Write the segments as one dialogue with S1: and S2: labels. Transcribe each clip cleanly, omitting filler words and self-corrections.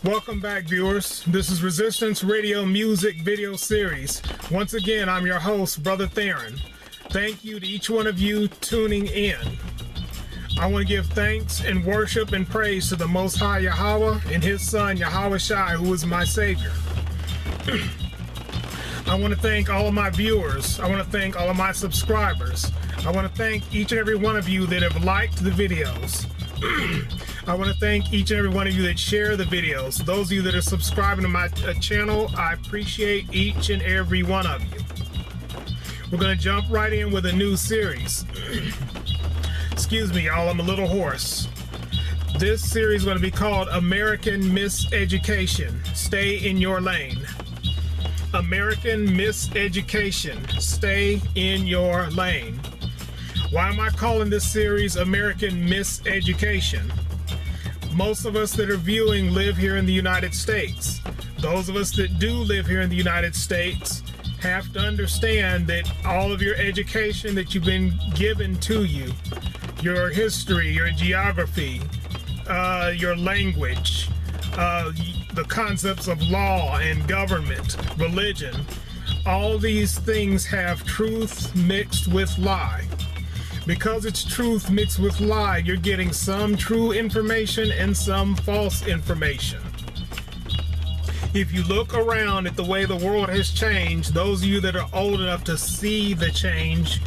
S1: Welcome back, viewers. This is Resistance Radio Music Video Series. Once again, I'm your host, Brother Theron. Thank you to each one of you tuning in. I want to give thanks and worship and praise to the Most High Yahweh and His Son, Yahweh Shai, who is my Savior. I want to thank all of my viewers. I want to thank all of my subscribers. I want to thank each and every one of you that have liked the videos. I want to thank each and every one of you that share the videos. Those of you that are subscribing to my channel, I appreciate each and every one of you. We're going to jump right in with a new series. Excuse me, y'all, I'm a little hoarse. This series is going to be called American Miseducation. Stay in your lane. American Miseducation. Stay in your lane. Why am I calling this series American Miseducation? Most of us that are viewing live here in the United States. Those of us that do live here in the United States have to understand that all of your education that you've been given to you, your history, your geography, your language, the concepts of law and government, religion, all these things have truth mixed with lie. Because it's truth mixed with lie, you're getting some true information and some false information. If you look around at the way the world has changed, those of you that are old enough to see the change,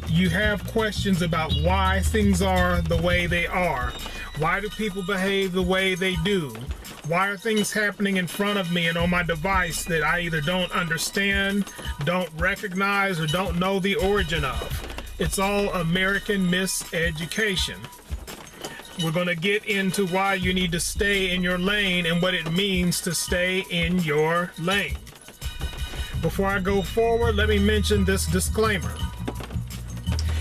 S1: you have questions about why things are the way they are. Why do people behave the way they do? Why are things happening in front of me and on my device that I either don't understand, don't recognize, or don't know the origin of? It's all American miseducation. We're going to get into why you need to stay in your lane and what it means to stay in your lane. Before I go forward, let me mention this disclaimer.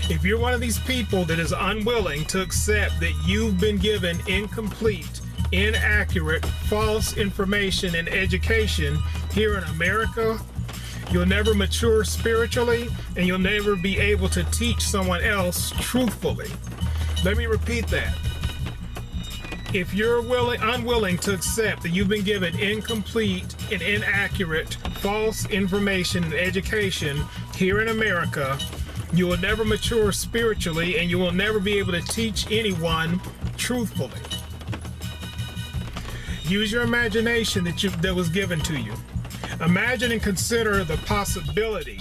S1: If you're one of these people that is unwilling to accept that you've been given incomplete, inaccurate, false information and education here in America, you'll never mature spiritually, and you'll never be able to teach someone else truthfully. Let me repeat that. If you're unwilling to accept that you've been given incomplete and inaccurate, false information and education here in America, you will never mature spiritually, and you will never be able to teach anyone truthfully. Use your imagination that was given to you. Imagine and consider the possibility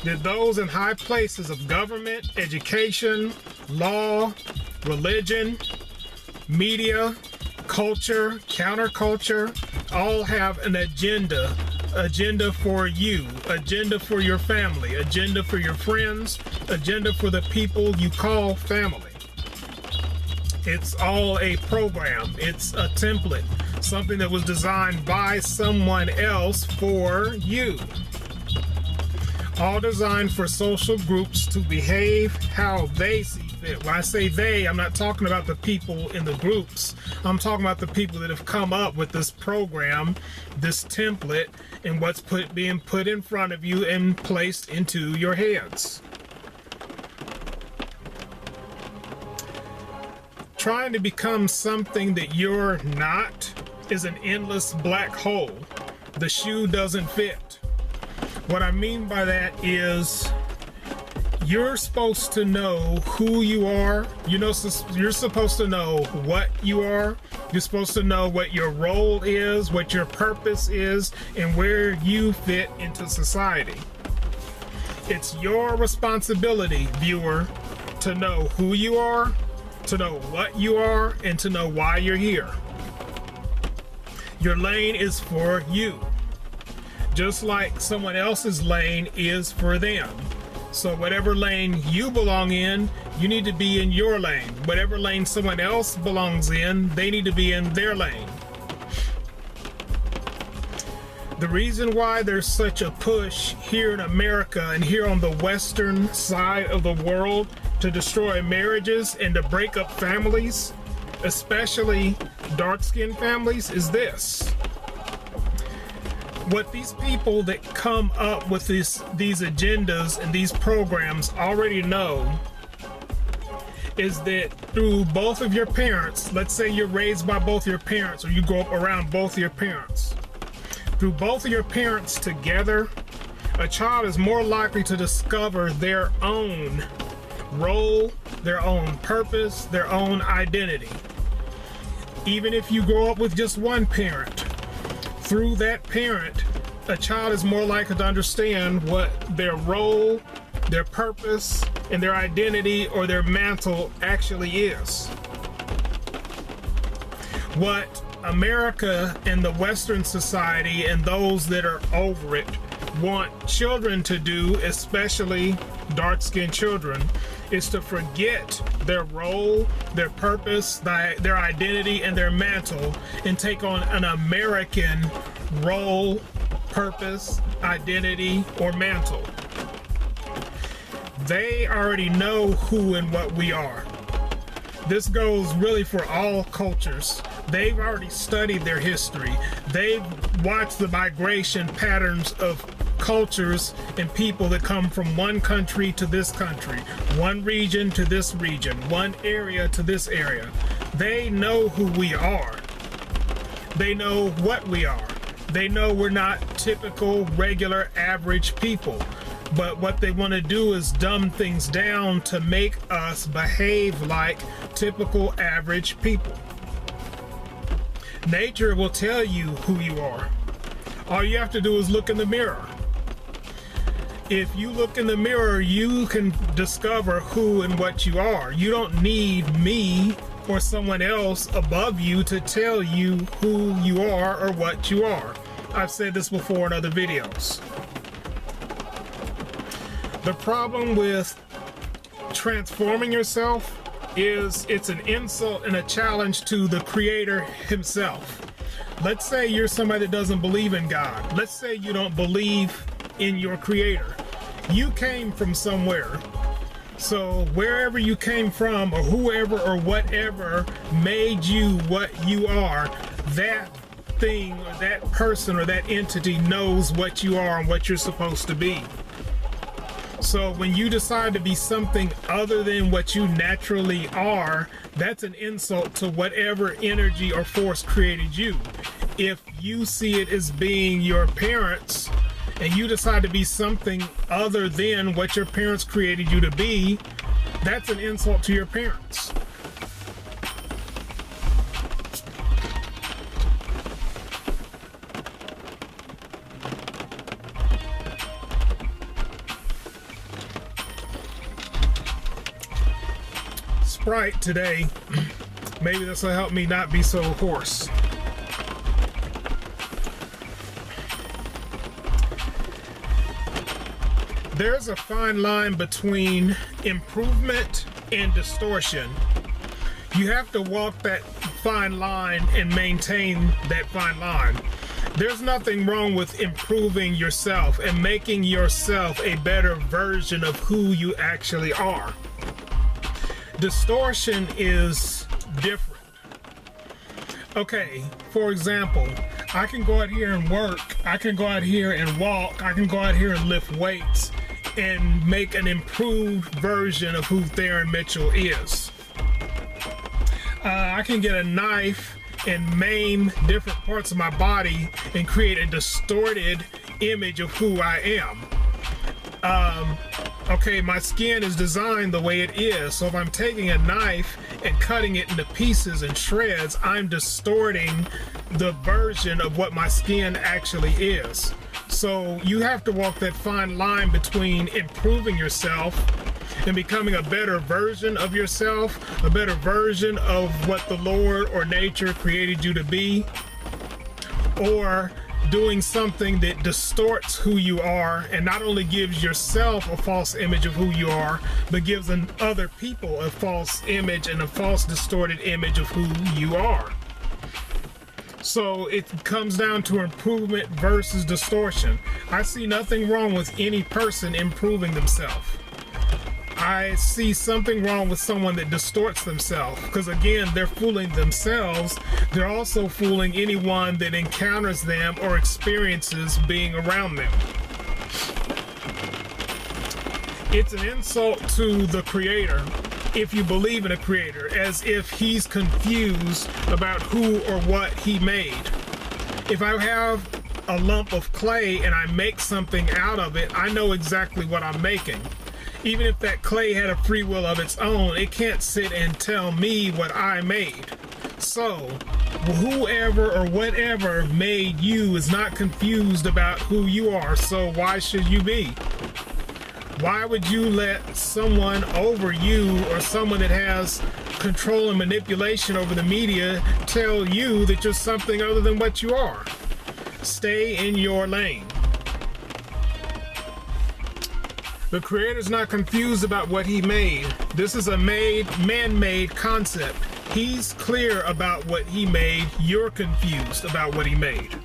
S1: that those in high places of government, education, law, religion, media, culture, counterculture, all have an agenda for you, agenda for your family, agenda for your friends, agenda for the people you call family. It's all a program. It's a template, something that was designed by someone else for you. All designed for social groups to behave how they see fit. When I say they, I'm not talking about the people in the groups. I'm talking about the people that have come up with this program, this template, and what's being put in front of you and placed into your heads. Trying to become something that you're not is an endless black hole. The shoe doesn't fit. What I mean by that is you're supposed to know who you are. You're supposed to know what you are. You're supposed to know what your role is, what your purpose is, and where you fit into society. It's your responsibility, viewer, to know who you are, to know what you are, and to know why you're here. Your lane is for you, just like someone else's lane is for them. So whatever lane you belong in, you need to be in your lane. Whatever lane someone else belongs in, they need to be in their lane. The reason why there's such a push here in America and here on the western side of the world to destroy marriages and to break up families, especially dark-skinned families, is this. What these people that come up with these agendas and these programs already know is that through both of your parents, let's say you're raised by both your parents or you grow up around both of your parents, through both of your parents together, a child is more likely to discover their own role, their own purpose, their own identity. Even if you grow up with just one parent, through that parent, a child is more likely to understand what their role, their purpose, and their identity or their mantle actually is. What America and the Western society and those that are over it want children to do, especially dark-skinned children, is to forget their role, their purpose, their identity, and their mantle, and take on an American role, purpose, identity, or mantle. They already know who and what we are. This goes really for all cultures. They've already studied their history. They've watched the migration patterns of cultures and people that come from one country to this country, one region to this region, one area to this area. They know who we are. They know what we are. They know we're not typical, regular, average people. But what they want to do is dumb things down to make us behave like typical, average people. Nature will tell you who you are. All you have to do is look in the mirror. If you look in the mirror, you can discover who and what you are. You don't need me or someone else above you to tell you who you are or what you are. I've said this before in other videos. The problem with transforming yourself is it's an insult and a challenge to the Creator himself. Let's say you're somebody that doesn't believe in God. Let's say you don't believe in your Creator. You came from somewhere. So wherever you came from, or whoever or whatever made you what you are, that thing or that person or that entity knows what you are and what you're supposed to be. So when you decide to be something other than what you naturally are, that's an insult to whatever energy or force created you. If you see it as being your parents and you decide to be something other than what your parents created you to be, that's an insult to your parents. Sprite today, maybe this will help me not be so hoarse. There's a fine line between improvement and distortion. You have to walk that fine line and maintain that fine line. There's nothing wrong with improving yourself and making yourself a better version of who you actually are. Distortion is different. Okay, for example, I can go out here and work, I can go out here and walk, I can go out here and lift weights and make an improved version of who Theron Mitchell is. I can get a knife and maim different parts of my body and create a distorted image of who I am. Okay, my skin is designed the way it is, so if I'm taking a knife and cutting it into pieces and shreds, I'm distorting the version of what my skin actually is. So you have to walk that fine line between improving yourself and becoming a better version of yourself, a better version of what the Lord or nature created you to be, or doing something that distorts who you are and not only gives yourself a false image of who you are, but gives other people a false image and a false distorted image of who you are. So it comes down to improvement versus distortion. I see nothing wrong with any person improving themselves. I see something wrong with someone that distorts themselves, because again, they're fooling themselves. They're also fooling anyone that encounters them or experiences being around them. It's an insult to the Creator if you believe in a creator, as if he's confused about who or what he made. If I have a lump of clay and I make something out of it, I know exactly what I'm making. Even if that clay had a free will of its own, it can't sit and tell me what I made. So, whoever or whatever made you is not confused about who you are, so why should you be? Why would you let someone over you, or someone that has control and manipulation over the media, tell you that you're something other than what you are? Stay in your lane. The creator's not confused about what he made. This is a man-made concept. He's clear about what he made. You're confused about what he made.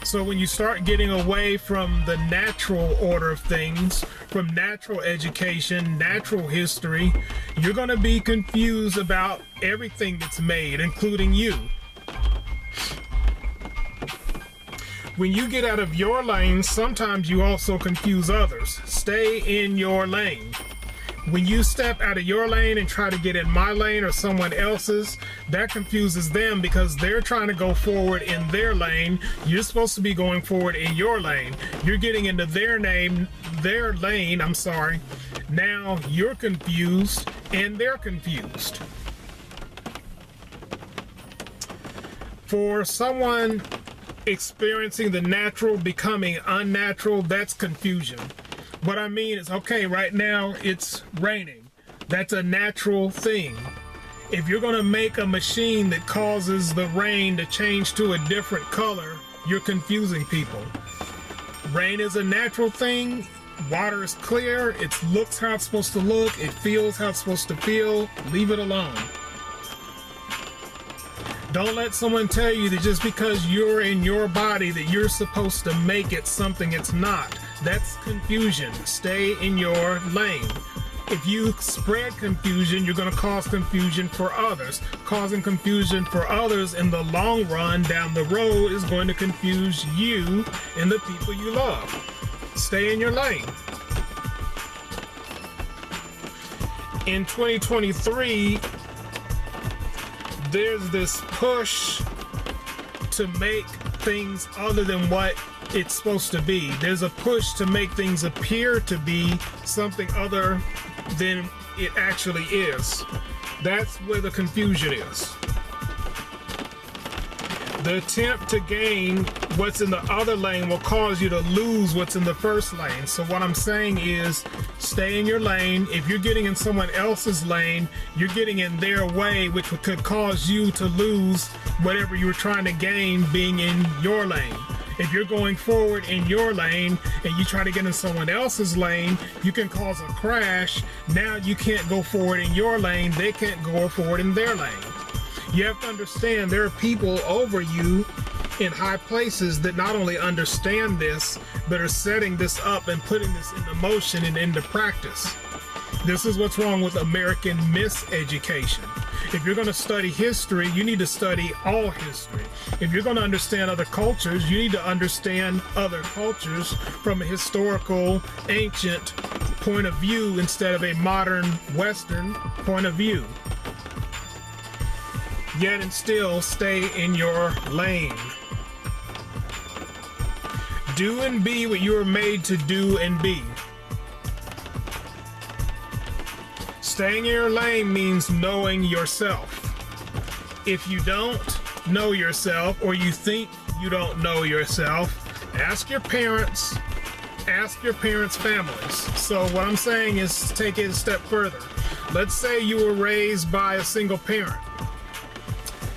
S1: So when you start getting away from the natural order of things, from natural education, natural history, you're going to be confused about everything that's made, including you. When you get out of your lane, sometimes you also confuse others. Stay in your lane. When you step out of your lane and try to get in my lane or someone else's, that confuses them because they're trying to go forward in their lane. You're supposed to be going forward in your lane. You're getting into their lane. Now you're confused and they're confused. For someone experiencing the natural becoming unnatural, that's confusion. What I mean is, okay, right now it's raining. That's a natural thing. If you're going to make a machine that causes the rain to change to a different color, you're confusing people. Rain is a natural thing. Water is clear. It looks how it's supposed to look. It feels how it's supposed to feel. Leave it alone. Don't let someone tell you that just because you're in your body that you're supposed to make it something it's not. That's confusion. Stay in your lane. If you spread confusion, you're going to cause confusion for others. Causing confusion for others in the long run down the road is going to confuse you and the people you love. Stay in your lane. In 2023, there's this push to make things other than what it's supposed to be. There's a push to make things appear to be something other than it actually is. That's where the confusion is. The attempt to gain what's in the other lane will cause you to lose what's in the first lane. So what I'm saying is, stay in your lane. If you're getting in someone else's lane, you're getting in their way, which could cause you to lose whatever you were trying to gain being in your lane. If you're going forward in your lane and you try to get in someone else's lane, you can cause a crash. Now you can't go forward in your lane. They can't go forward in their lane. You have to understand there are people over you in high places that not only understand this, but are setting this up and putting this into motion and into practice. This is what's wrong with American miseducation. If you're going to study history, you need to study all history. If you're going to understand other cultures, you need to understand other cultures from a historical, ancient point of view instead of a modern Western point of view. Yet and still stay in your lane. Do and be what you are made to do and be. Staying in your lane means knowing yourself. If you don't know yourself, or you think you don't know yourself, ask your parents, ask your parents' families. So what I'm saying is take it a step further. Let's say you were raised by a single parent.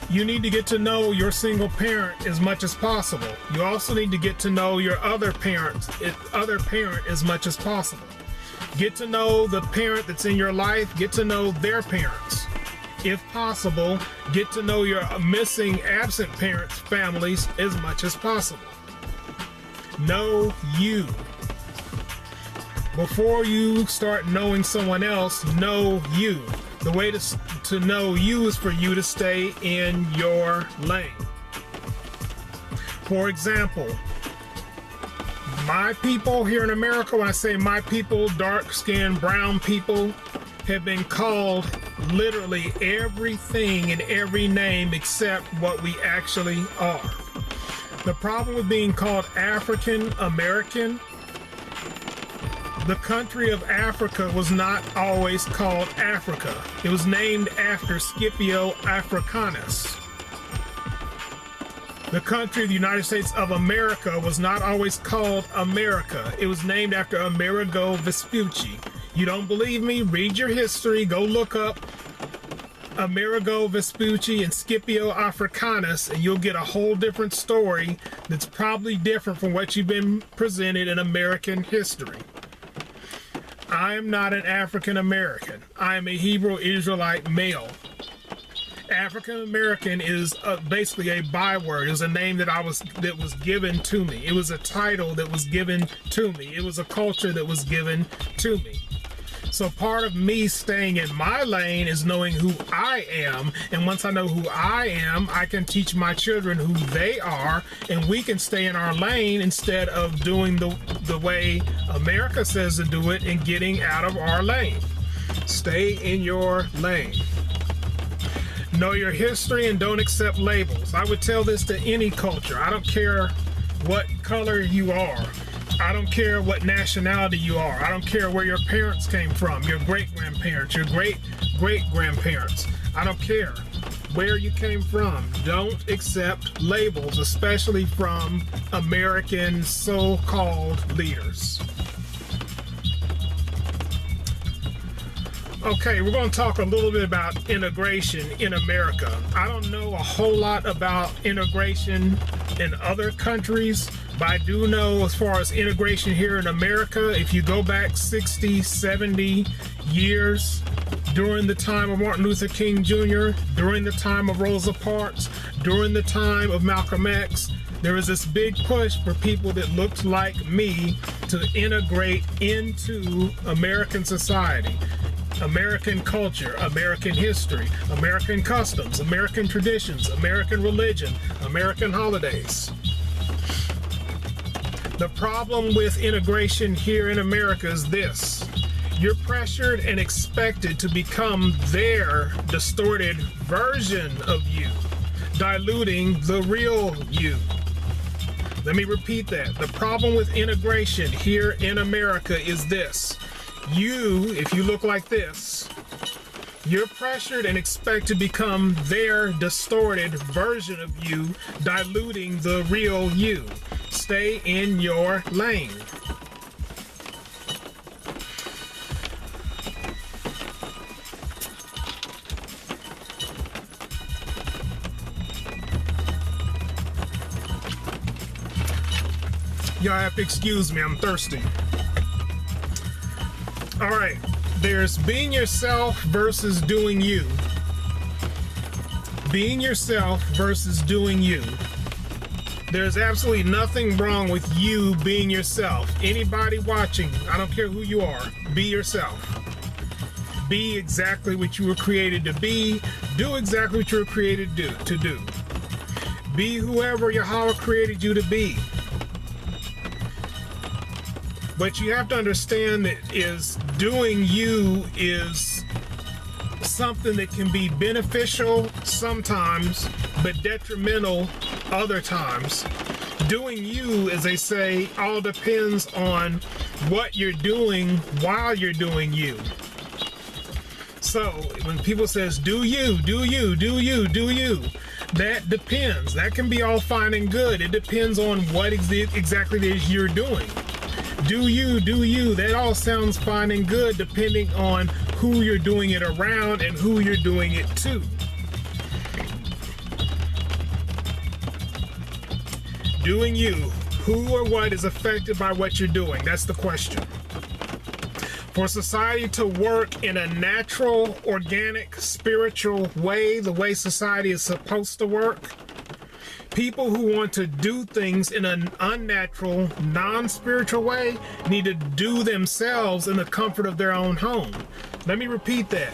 S1: You need to get to know your single parent as much as possible. You also need to get to know your other parent as much as possible. Get to know the parent that's in your life. Get to know their parents. If possible, get to know your missing, absent parents' families as much as possible. Know you. Before you start knowing someone else, know you. The way to know you is for you to stay in your lane. For example, my people here in America, when I say my people, dark-skinned, brown people, have been called literally everything and every name except what we actually are. The problem with being called African American, the country of Africa was not always called Africa. It was named after Scipio Africanus. The country of the United States of America was not always called America. It was named after Amerigo Vespucci. You don't believe me? Read your history. Go look up Amerigo Vespucci and Scipio Africanus, and you'll get a whole different story that's probably different from what you've been presented in American history. I am not an African American. I am a Hebrew Israelite male. African American is basically a byword. It was a name that was given to me. It was a title that was given to me. It was a culture that was given to me. So part of me staying in my lane is knowing who I am. And once I know who I am, I can teach my children who they are, and we can stay in our lane instead of doing the way America says to do it and getting out of our lane. Stay in your lane. Know your history and don't accept labels. I would tell this to any culture. I don't care what color you are. I don't care what nationality you are. I don't care where your parents came from, your great-grandparents, your great-great-grandparents. I don't care where you came from. Don't accept labels, especially from American so-called leaders. Okay, we're going to talk a little bit about integration in America. I don't know a whole lot about integration in other countries, but I do know as far as integration here in America, if you go back 60, 70 years, during the time of Martin Luther King Jr., during the time of Rosa Parks, during the time of Malcolm X, there was this big push for people that looked like me to integrate into American society. American culture, American history, American customs, American traditions, American religion, American holidays. The problem with integration here in America is this. You're pressured and expected to become their distorted version of you, diluting the real you. Let me repeat that. The problem with integration here in America is this. You, if you look like this, you're pressured and expect to become their distorted version of you, diluting the real you. Stay in your lane. Y'all have to excuse me, I'm thirsty. All right, there's being yourself versus doing you. Being yourself versus doing you. There's absolutely nothing wrong with you being yourself. Anybody watching, I don't care who you are, be yourself. Be exactly what you were created to be. Do exactly what you were created to do. Be whoever Yahweh created you to be. But you have to understand that doing you is something that can be beneficial sometimes, but detrimental other times. Doing you, as they say, all depends on what you're doing while you're doing you. So when people says, do you, that depends. That can be all fine and good. It depends on what exactly it is you're doing. Do you, that all sounds fine and good depending on who you're doing it around and who you're doing it to. Doing you, who or what is affected by what you're doing? That's the question. For society to work in a natural, organic, spiritual way, the way society is supposed to work, people who want to do things in an unnatural, non-spiritual way need to do themselves in the comfort of their own home. Let me repeat that.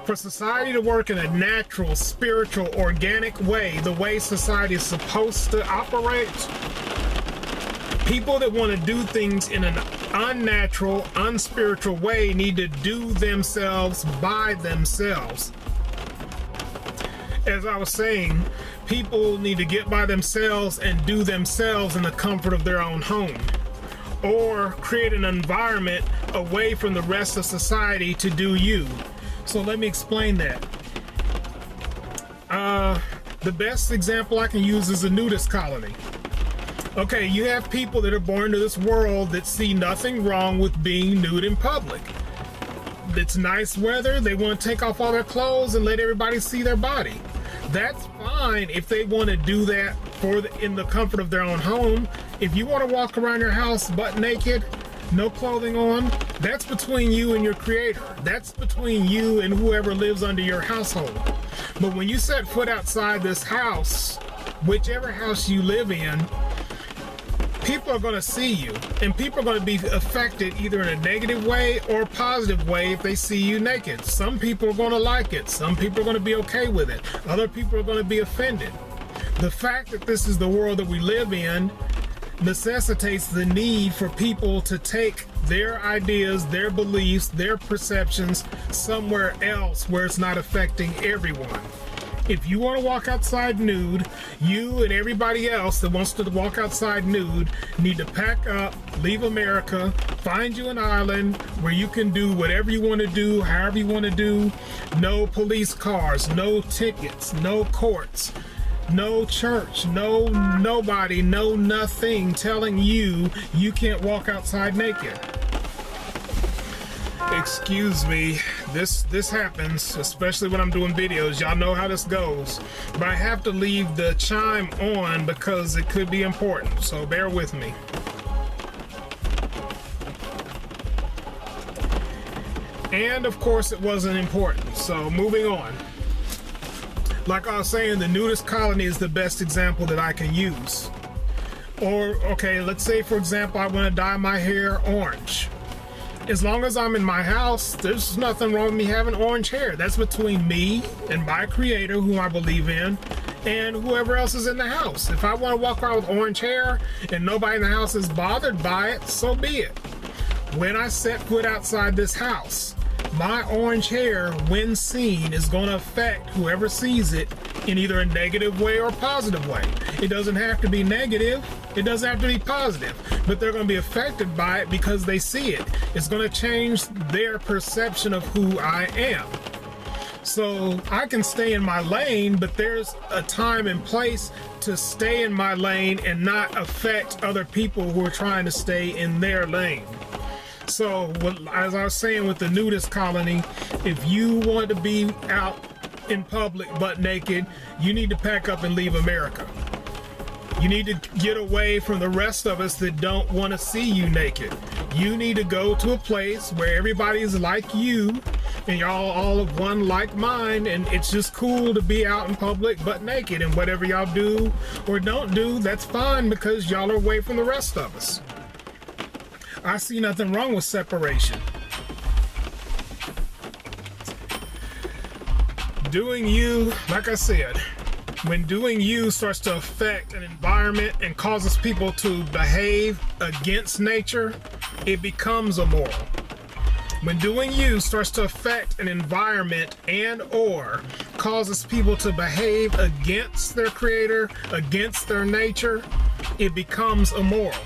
S1: For society to work in a natural, spiritual, organic way, the way society is supposed to operate, People that want to do things in an unnatural, unspiritual way need to do themselves by themselves. As I was saying, people need to get by themselves and do themselves in the comfort of their own home, or create an environment away from the rest of society to do you. So let me explain that. The best example I can use is a nudist colony. Okay, you have people that are born into this world that see nothing wrong with being nude in public. It's nice weather, they want to take off all their clothes and let everybody see their body. That's fine if they want to do that in the comfort of their own home. If you want to walk around your house butt naked, no clothing on, that's between you and your creator. That's between you and whoever lives under your household. But when you set foot outside this house, whichever house you live in, people are going to see you, and people are going to be affected either in a negative way or a positive way if they see you naked. Some people are going to like it. Some people are going to be okay with it. Other people are going to be offended. The fact that this is the world that we live in necessitates the need for people to take their ideas, their beliefs, their perceptions somewhere else where it's not affecting everyone. If you want to walk outside nude, you and everybody else that wants to walk outside nude need to pack up, leave America, find you an island where you can do whatever you want to do, however you want to do. No police cars, no tickets, no courts, no church, no nobody, no nothing telling you you can't walk outside naked. Excuse me, this happens, especially when I'm doing videos. Y'all know how this goes. But I have to leave the chime on because it could be important, so bear with me. And of course it wasn't important, so moving on. Like I was saying, the nudist colony is the best example that I can use. Or, okay, let's say for example I want to dye my hair orange. As long as I'm in my house, there's nothing wrong with me having orange hair. That's between me and my creator, who I believe in, and whoever else is in the house. If I want to walk around with orange hair and nobody in the house is bothered by it, so be it. When I set foot outside this house, my orange hair, when seen, is going to affect whoever sees it in either a negative way or a positive way. It doesn't have to be negative. It doesn't have to be positive, but they're going to be affected by it because they see it. It's going to change their perception of who I am. So I can stay in my lane, but there's a time and place to stay in my lane and not affect other people who are trying to stay in their lane. So, as I was saying with the nudist colony, if you want to be out in public butt naked, you need to pack up and leave America. You need to get away from the rest of us that don't want to see you naked. You need to go to a place where everybody's like you and y'all all of one like mind, and it's just cool to be out in public butt naked, and whatever y'all do or don't do, that's fine because y'all are away from the rest of us. I see nothing wrong with separation. Doing you, like I said, when doing you starts to affect an environment and causes people to behave against nature, it becomes immoral. When doing you starts to affect an environment and or causes people to behave against their creator, against their nature, it becomes immoral.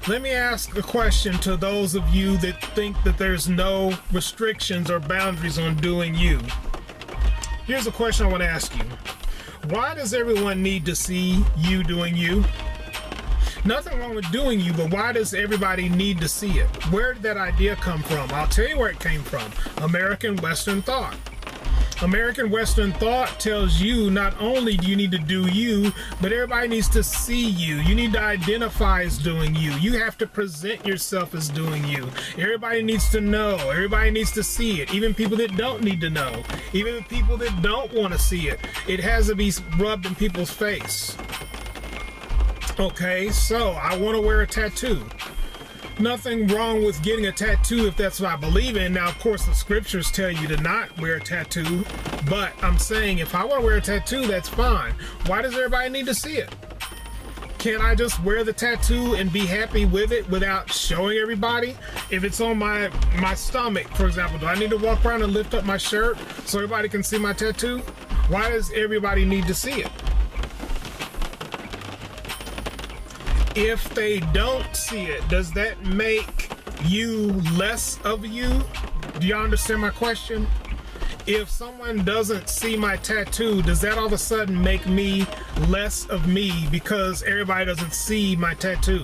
S1: Let me ask a question to those of you that think that there's no restrictions or boundaries on doing you. Here's a question I want to ask you. Why does everyone need to see you doing you? Nothing wrong with doing you, but why does everybody need to see it? Where did that idea come from? I'll tell you where it came from. American Western thought. American Western thought tells you not only do you need to do you, but everybody needs to see you. You need to identify as doing you. You have to present yourself as doing you. Everybody needs to know. Everybody needs to see it. Even people that don't need to know. Even people that don't want to see it. It has to be rubbed in people's face. Okay, so I want to wear a tattoo. Nothing wrong with getting a tattoo if that's what I believe in. Now, of course, the scriptures tell you to not wear a tattoo, but I'm saying if I want to wear a tattoo, that's fine. Why does everybody need to see it? Can I just wear the tattoo and be happy with it without showing everybody? If it's on my stomach, for example, do I need to walk around and lift up my shirt so everybody can see my tattoo? Why does everybody need to see it? If they don't see it, does that make you less of you? Do y'all understand my question? If someone doesn't see my tattoo, does that all of a sudden make me less of me because everybody doesn't see my tattoo?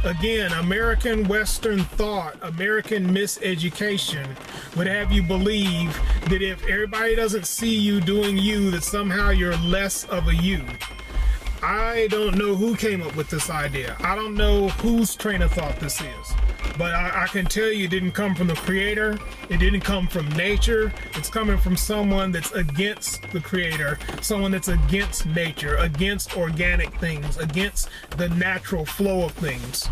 S1: Again, American Western thought, American miseducation would have you believe that if everybody doesn't see you doing you, that somehow you're less of a you. I don't know who came up with this idea. I don't know whose train of thought this is. But I can tell you it didn't come from the Creator. It didn't come from nature. It's coming from someone that's against the Creator, someone that's against nature, against organic things, against the natural flow of things.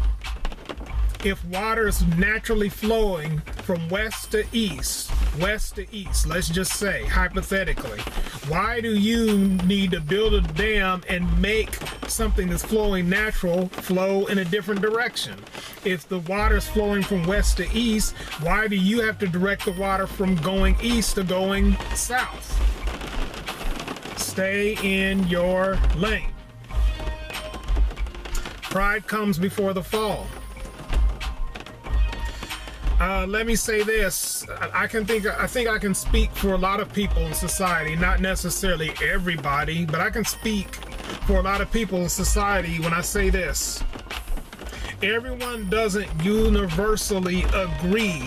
S1: If water is naturally flowing from west to east, let's just say, hypothetically, why do you need to build a dam and make something that's flowing natural flow in a different direction? If the water is flowing from west to east, why do you have to direct the water from going east to going south? Stay in your lane. Pride comes before the fall. Let me say this. I think I can speak for a lot of people in society, not necessarily everybody, but I can speak for a lot of people in society when I say this. Everyone doesn't universally agree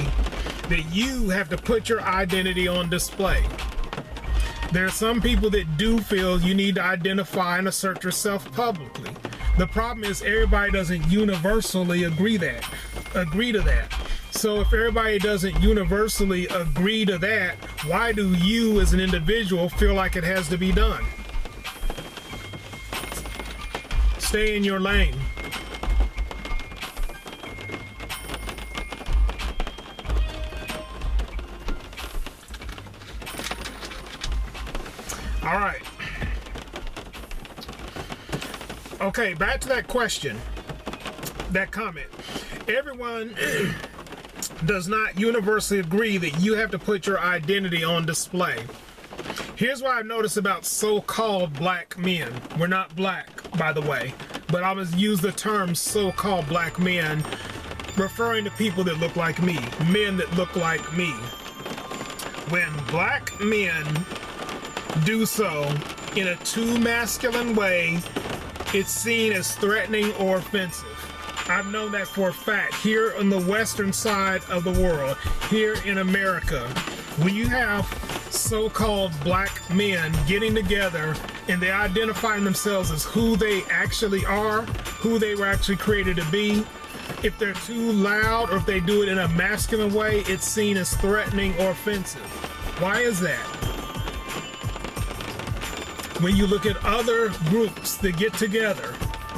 S1: that you have to put your identity on display. There are some people that do feel you need to identify and assert yourself publicly. The problem is everybody doesn't universally agree to that. So if everybody doesn't universally agree to that, why do you as an individual feel like it has to be done? Stay in your lane. All right. Okay, back to that question, that comment. Everyone does not universally agree that you have to put your identity on display. Here's what I've noticed about so-called black men. We're not black, by the way, but I was use the term so-called black men referring to people that look like me, men that look like me. When black men do so in a too masculine way, it's seen as threatening or offensive. I've known that for a fact here on the western side of the world, here in America. When you have so-called black men getting together and they identify themselves as who they actually are, who they were actually created to be, if they're too loud or if they do it in a masculine way, it's seen as threatening or offensive. Why is that? When you look at other groups that get together,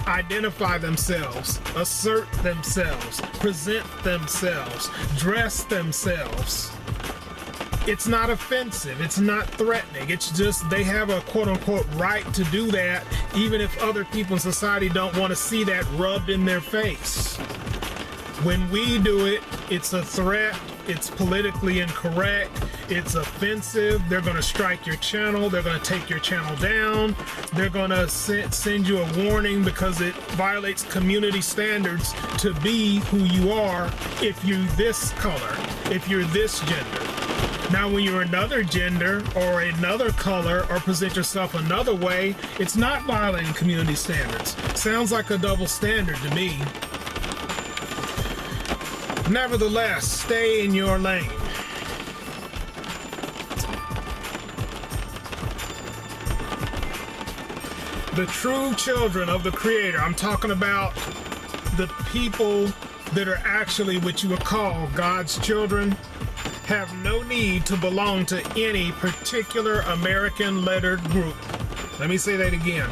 S1: identify themselves, assert themselves, present themselves, dress themselves, it's not offensive, it's not threatening, it's just they have a quote-unquote right to do that, even if other people in society don't want to see that rubbed in their face. When we do it, it's a threat, it's politically incorrect, it's offensive, they're going to strike your channel, they're going to take your channel down, they're going to send you a warning because it violates community standards to be who you are if you're this color, if you're this gender. Now when you're another gender or another color or present yourself another way, it's not violating community standards. Sounds like a double standard to me. Nevertheless, stay in your lane. The true children of the Creator, I'm talking about the people that are actually what you would call God's children, have no need to belong to any particular American lettered group. Let me say that again.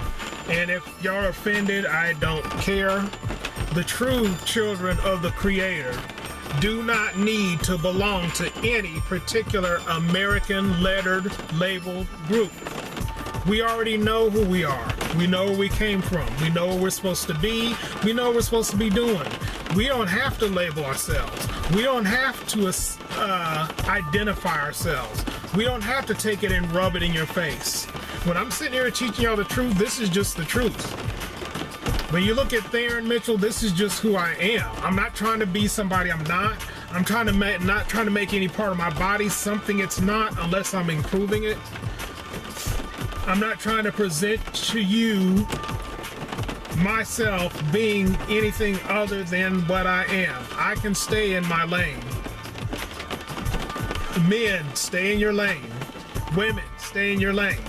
S1: And if y'all are offended, I don't care. The true children of the Creator do not need to belong to any particular American lettered labeled group. We already know who we are. We know where we came from. We know where we're supposed to be. We know what we're supposed to be doing. We don't have to label ourselves. We don't have to identify ourselves. We don't have to take it and rub it in your face. When I'm sitting here teaching y'all the truth, this is just the truth. When you look at Theron Mitchell, this is just who I am. I'm not trying to be somebody I'm not. I'm not trying to make any part of my body something it's not unless I'm improving it. I'm not trying to present to you myself being anything other than what I am. I can stay in my lane. Men, stay in your lane. Women, stay in your lane.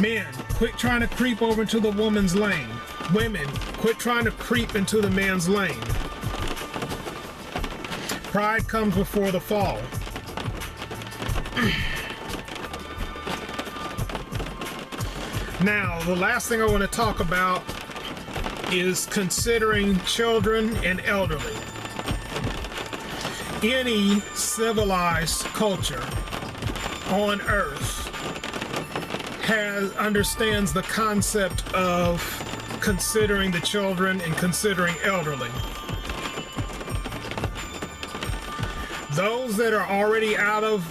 S1: Men, quit trying to creep over into the woman's lane. Women, quit trying to creep into the man's lane. Pride comes before the fall. Now, the last thing I want to talk about is considering children and elderly. Any civilized culture on earth understands the concept of considering the children and considering elderly. Those that are already out of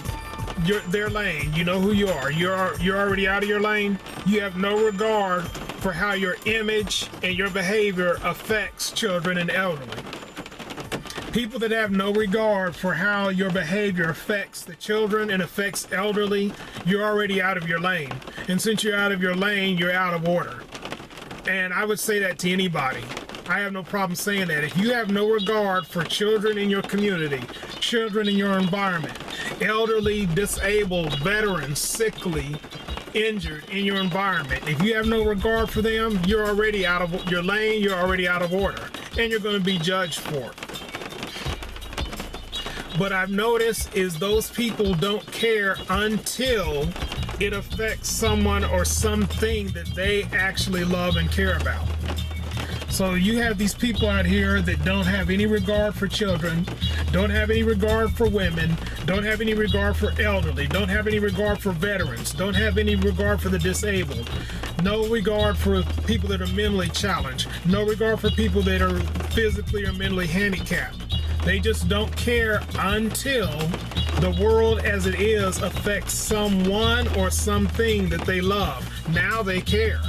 S1: their lane, you know who you are. You're already out of your lane. You have no regard for how your image and your behavior affects children and elderly. People that have no regard for how your behavior affects the children and affects elderly, you're already out of your lane. And since you're out of your lane, you're out of order. And I would say that to anybody. I have no problem saying that. If you have no regard for children in your community, children in your environment, elderly, disabled, veterans, sickly, injured in your environment, if you have no regard for them, you're already out of your lane, you're already out of order, and you're going to be judged for it. What I've noticed is those people don't care until it affects someone or something that they actually love and care about. So you have these people out here that don't have any regard for children, don't have any regard for women, don't have any regard for elderly, don't have any regard for veterans, don't have any regard for the disabled, no regard for people that are mentally challenged, no regard for people that are physically or mentally handicapped. They just don't care until the world as it is affects someone or something that they love. Now they care.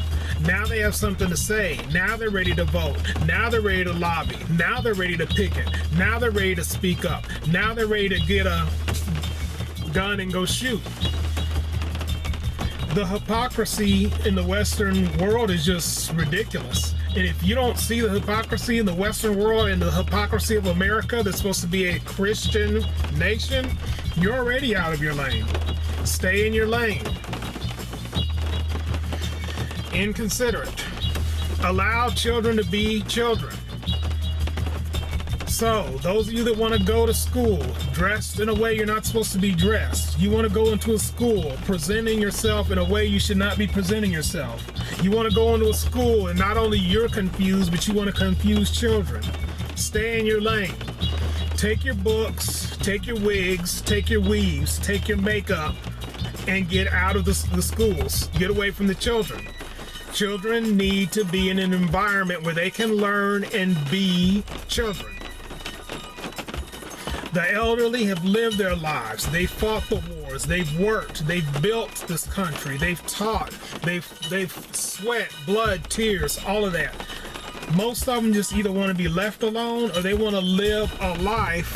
S1: Now they have something to say. Now they're ready to vote. Now they're ready to lobby. Now they're ready to picket. Now they're ready to speak up. Now they're ready to get a gun and go shoot. The hypocrisy in the Western world is just ridiculous. And if you don't see the hypocrisy in the Western world and the hypocrisy of America that's supposed to be a Christian nation, you're already out of your lane. Stay in your lane. Inconsiderate. Allow children to be children. So, those of you that want to go to school dressed in a way you're not supposed to be dressed, you want to go into a school presenting yourself in a way you should not be presenting yourself. You want to go into a school and not only you're confused, but you want to confuse children. Stay in your lane. Take your books, take your wigs, take your weaves, take your makeup, and get out of the schools. Get away from the children. Children need to be in an environment where they can learn and be children. The elderly have lived their lives. They've fought the wars. They've worked. They've built this country. They've taught. They've sweat, blood, tears, all of that. Most of them just either want to be left alone or they want to live a life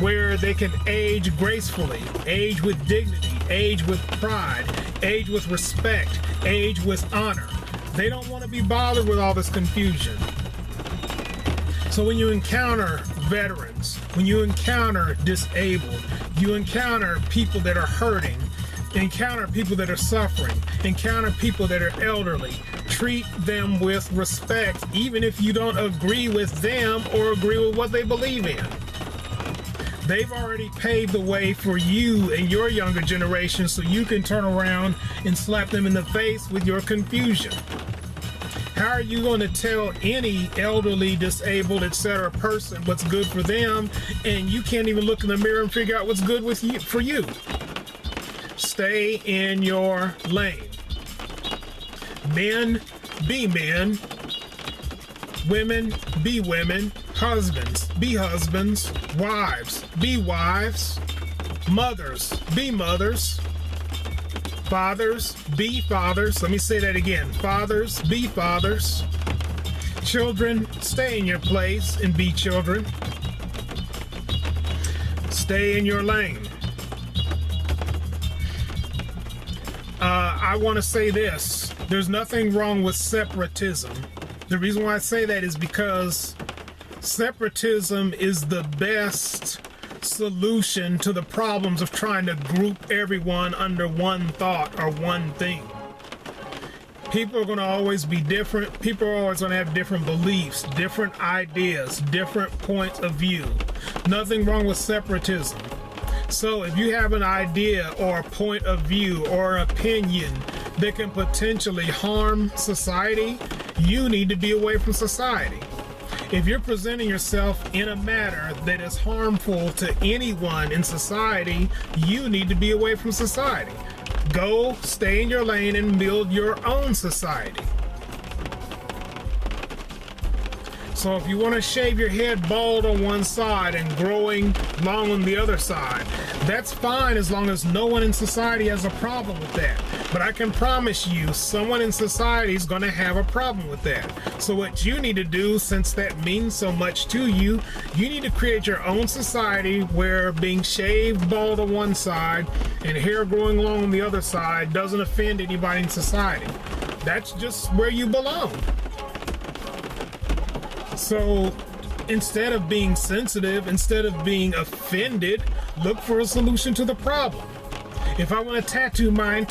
S1: where they can age gracefully, age with dignity, age with pride, age with respect, age with honor. They don't want to be bothered with all this confusion. So when you encounter veterans, when you encounter disabled, you encounter people that are hurting, encounter people that are suffering, encounter people that are elderly, treat them with respect, even if you don't agree with them or agree with what they believe in. They've already paved the way for you and your younger generation so you can turn around and slap them in the face with your confusion. How are you going to tell any elderly, disabled, etc. person what's good for them, and you can't even look in the mirror and figure out what's good with you, for you? Stay in your lane. Men, be men. Women, be women. Husbands, be husbands. Wives, be wives. Mothers, be mothers. Fathers, be fathers. Let me say that again. Fathers, be fathers. Children, stay in your place and be children. Stay in your lane. I want to say this. There's nothing wrong with separatism. The reason why I say that is because separatism is the best solution to the problems of trying to group everyone under one thought or one thing. People are going to always be different. People are always going to have different beliefs, different ideas, different points of view. Nothing wrong with separatism. So if you have an idea or a point of view or opinion that can potentially harm society, you need to be away from society. If you're presenting yourself in a manner that is harmful to anyone in society, you need to be away from society. Go, stay in your lane, and build your own society. So if you want to shave your head bald on one side and growing long on the other side, that's fine as long as no one in society has a problem with that. But I can promise you, someone in society is going to have a problem with that. So what you need to do, since that means so much to you, you need to create your own society where being shaved bald on one side and hair growing long on the other side doesn't offend anybody in society. That's just where you belong. So instead of being sensitive, instead of being offended, look for a solution to the problem. If I want to tattoo my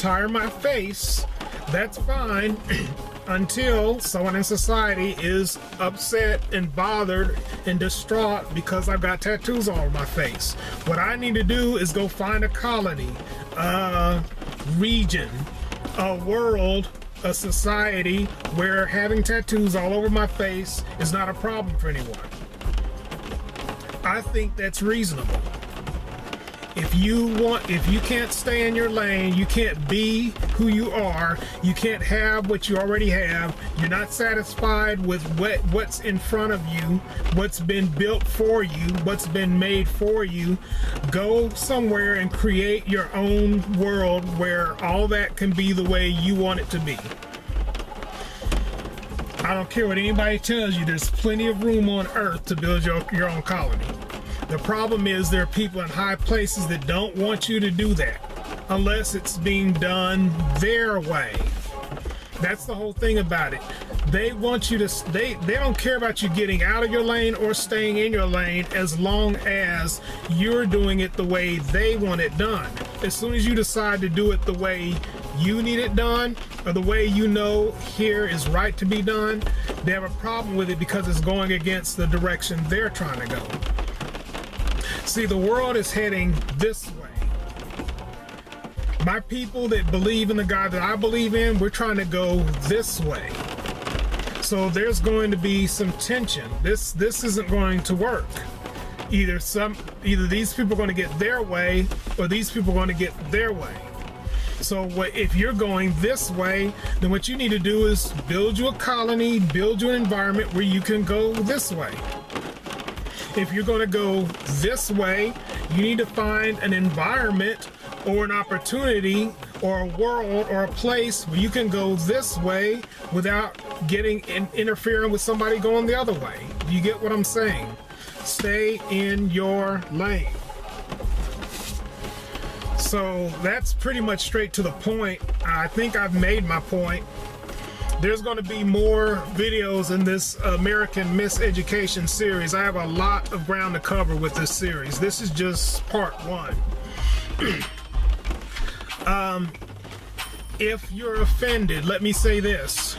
S1: face, that's fine until someone in society is upset and bothered and distraught because I've got tattoos all over my face. What I need to do is go find a colony, a region, a world, a society where having tattoos all over my face is not a problem for anyone. I think that's reasonable. If you can't stay in your lane, you can't be who you are, you can't have what you already have, you're not satisfied with what's in front of you, what's been built for you, what's been made for you, go somewhere and create your own world where all that can be the way you want it to be. I don't care what anybody tells you, there's plenty of room on earth to build your own colony. The problem is there are people in high places that don't want you to do that unless it's being done their way. That's the whole thing about it. They want you to, they don't care about you getting out of your lane or staying in your lane as long as you're doing it the way they want it done. As soon as you decide to do it the way you need it done or the way you know here is right to be done, they have a problem with it because it's going against the direction they're trying to go. See, the world is heading this way. My people that believe in the God that I believe in, we're trying to go this way. So there's going to be some tension. This isn't going to work. Either these people are going to get their way or these people are going to get their way. So if you're going this way, then what you need to do is build you a colony, build you an environment where you can go this way. If you're going to go this way, you need to find an environment or an opportunity or a world or a place where you can go this way without interfering with somebody going the other way. You get what I'm saying? Stay in your lane. So that's pretty much straight to the point. I think I've made my point. There's going to be more videos in this American Miseducation series. I have a lot of ground to cover with this series. This is just part one. If you're offended, let me say this.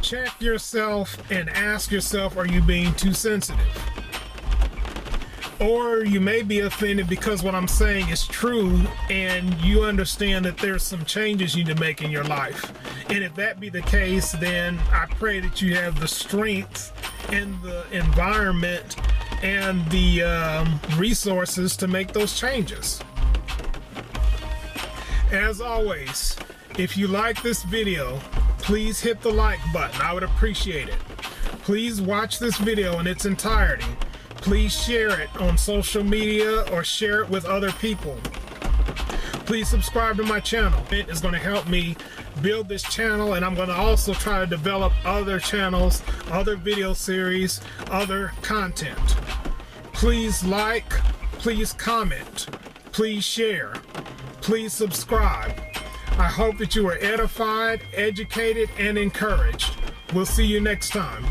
S1: Check yourself and ask yourself, are you being too sensitive? Or you may be offended because what I'm saying is true and you understand that there's some changes you need to make in your life. And if that be the case, then I pray that you have the strength and the environment and the resources to make those changes. As always, if you like this video, please hit the like button. I would appreciate it. Please watch this video in its entirety. Please share it on social media or share it with other people. Please subscribe to my channel. It is going to help me build this channel, and I'm going to also try to develop other channels, other video series, other content. Please like, please comment, please share, please subscribe. I hope that you are edified, educated, and encouraged. We'll see you next time.